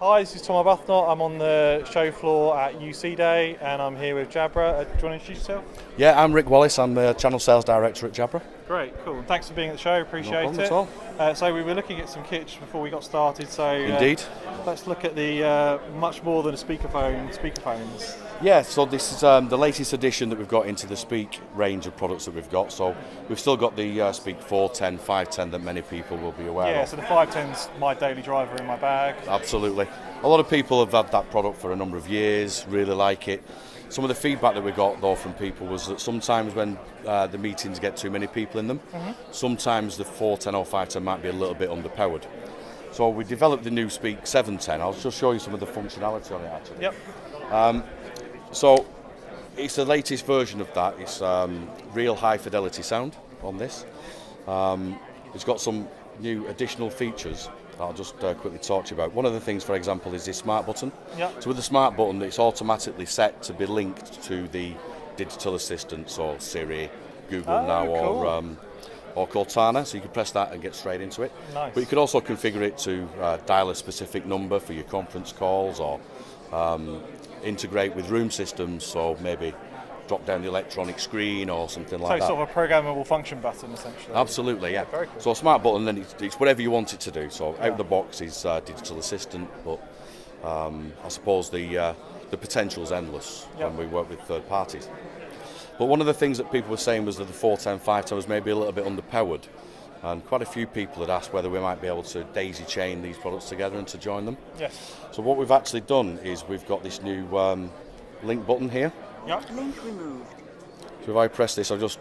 Hi, this is Tom Arbuthnot. I'm on the show floor at UC Day and I'm here with Jabra. Do you want to introduce yourself? Yeah, I'm Rick Wallace. I'm the Channel Sales Director at Jabra. Great, cool. Thanks for being at the show, appreciate No problem it. at all. So we were looking at some kits before we got started, so Indeed. Let's look at the much more than a speakerphones. Yeah, so this is the latest addition that we've got into the Speak range of products that we've got. So we've still got the Speak 410, 510 that many people will be aware Yeah, of. so the 510's my daily driver in my bag. Absolutely. A lot of people have had that product for a number of years, really like it. Some of the feedback that we got though from people was that sometimes when the meetings get too many people in them, sometimes the 410 or 510 might be a little bit underpowered. So we developed the new Speak 710. I'll just show you some of the functionality on it actually. Yep. So it's the latest version of that. It's real high fidelity sound on this. It's got some new additional features that I'll just quickly talk to you about. One of the things, for example, is this smart button. Yep. So with the smart button, it's automatically set to be linked to the digital assistant, so Siri, Google Now, cool. or Cortana. So you can press that and get straight into it. Nice. But you could also configure it to dial a specific number for your conference calls, or integrate with room systems, so maybe drop down the electronic screen or something like that. So sort of a programmable function button essentially. Absolutely, yeah. Very cool. So a smart button, then it's whatever you want it to do. So out the box is digital assistant, but I suppose the potential's endless when we work with third parties. But one of the things that people were saying was that the 410, 510 was maybe a little bit underpowered, and quite a few people had asked whether we might be able to daisy chain these products together and to join them. Yes. So what we've actually done is we've got this new link button here. Yep. Link removed. So if I press this, I've just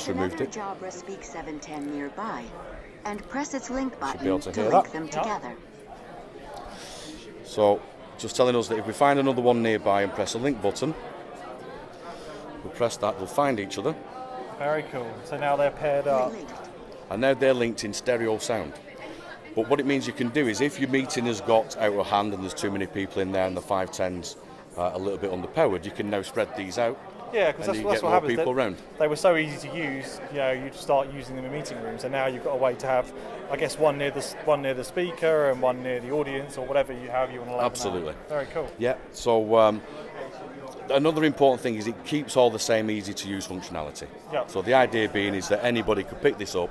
removed it. Jabra Speak 710 nearby, and press its link button be able to hear link that. them together. So just telling us that if we find another one nearby and press the link button, we'll press that, they'll find each other, Very cool. So now they're paired up. Linked. and now they're linked in stereo sound. But what it means you can do is if your meeting has got out of hand and there's too many people in there and the 510's a little bit underpowered, you can now spread these out. Yeah, because and that's you what get more happens. people around. They were so easy to use. You know, you'd start using them in meeting rooms, and now you've got a way to have, I guess, one near the speaker and one near the audience, or whatever however you want to lay them out. Absolutely. Very cool. Yeah, so another important thing is it keeps all the same easy to use functionality. Yeah. So the idea being is that anybody could pick this up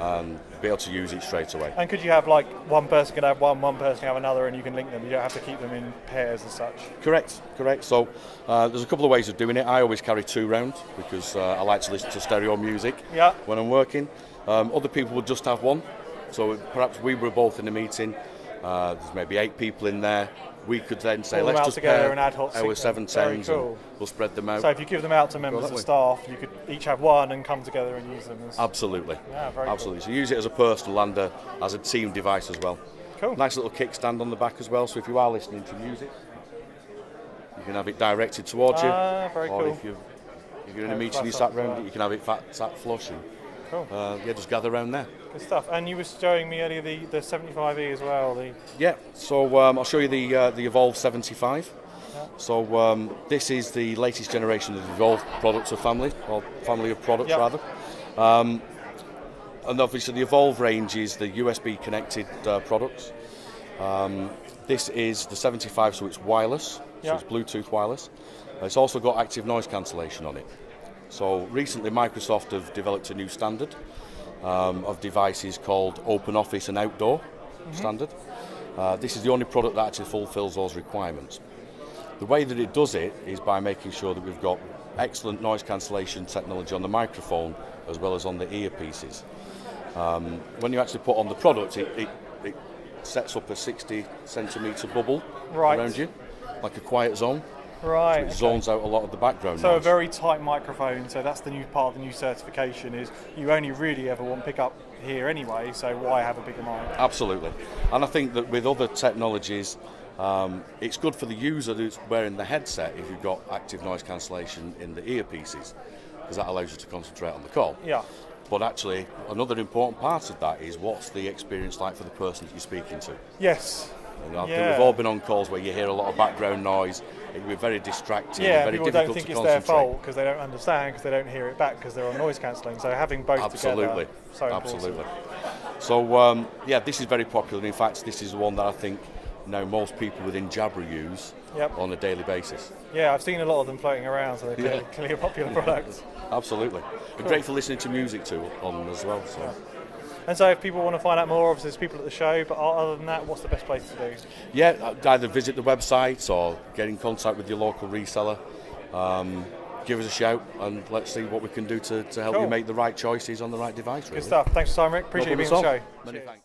and be able to use it straight away. And could you have like one person can have one person can have another, and you can link them? You don't have to keep them in pairs as such. Correct. So there's a couple of ways of doing it. I always carry two round because I like to listen to stereo music Yeah. when I'm working. Other people would just have one. So perhaps we were both in a meeting, there's maybe 8 people in there. We could then say, Pull them let's out just together pair and add hot our signal. 710s Very and cool. we'll spread them out. So if you give them out to members that of way. staff, you could each have one and come together and use them as. Absolutely. Yeah, very Absolutely. So use it as a personal and as a team device as well. Cool. Nice little kickstand on the back as well, so if you are listening to music, you can have it directed towards you. Very or cool. if you're in a Okay, meeting, you flat sat up, round right. it, you can have it sat flush. And, Cool. just gather around there. Good stuff. And you were showing me earlier the 75E as well. Yeah, so I'll show you the Evolve 75. Yeah. So this is the latest generation of the Evolve products of family, or family of products Yep. rather. And obviously the Evolve range is the USB connected products. This is the 75, so it's wireless, Yeah. so it's Bluetooth wireless. It's also got active noise cancellation on it. So recently Microsoft have developed a new standard of devices called Open Office and Outdoor standard. This is the only product that actually fulfills those requirements. The way that it does it is by making sure that we've got excellent noise cancellation technology on the microphone as well as on the earpieces. When you actually put on the product, it sets up a 60 centimetre bubble Right. around you, like a quiet zone. Right. It zones out a lot of the background So a noise. very tight microphone. So that's the new part of the new certification is you only really ever want pick up here anyway. So why have a bigger mic? Absolutely. And I think that with other technologies, it's good for the user who's wearing the headset if you've got active noise cancellation in the earpieces, because that allows you to concentrate on the call. Yeah. But actually, another important part of that is what's the experience like for the person that you're speaking to. Yes. And I think Yeah. we've all been on calls where you hear a lot of background noise. It can be very distracting, Yeah. very People difficult don't think to it's their concentrate. fault because they don't understand because they don't hear it back because they're on noise cancelling. So having both Absolutely, together, so important. absolutely. So this is very popular. In fact, this is the one that I think now most people within Jabra use Yep. on a daily basis. Yeah, I've seen a lot of them floating around, so they're clearly a popular product. Absolutely. And great for listening to music too on them as well. So. And so if people want to find out more, obviously there's people at the show, but other than that, what's the best place to do? Yeah, either visit the website or get in contact with your local reseller. Give us a shout and let's see what we can do to help you make the right choices on the right device. Really. Good stuff. Thanks for your time, Rick. Appreciate you being on the show. Many thanks.